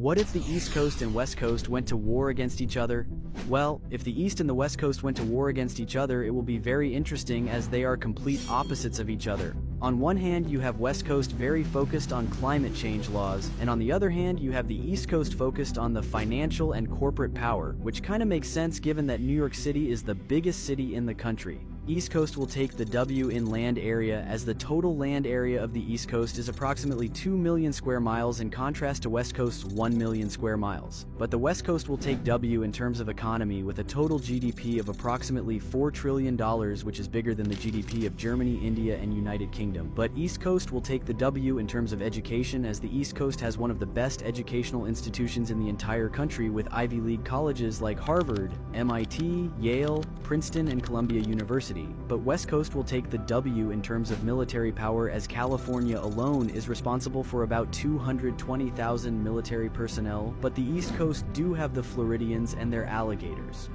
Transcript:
What if the East Coast and West Coast went to war against each other? Well, if the East and the West Coast went to war against each other, it will be very interesting as they are complete opposites of each other. On one hand, you have West Coast very focused on climate change laws, and on the other hand, you have the East Coast focused on the financial and corporate power, which kind of makes sense given that New York City is the biggest city in the country. East Coast will take the W in land area as the total land area of the East Coast is approximately 2 million square miles in contrast to West Coast's 1 million square miles. But the West Coast will take W in terms of economy with a total GDP of approximately $4 trillion, which is bigger than the GDP of Germany, India, and United Kingdom. But East Coast will take the W in terms of education as the East Coast has one of the best educational institutions in the entire country with Ivy League colleges like Harvard, MIT, Yale, Princeton, and Columbia University. But West Coast will take the W in terms of military power as California alone is responsible for about 220,000 military personnel, but the East Coast do have the Floridians and their alligators.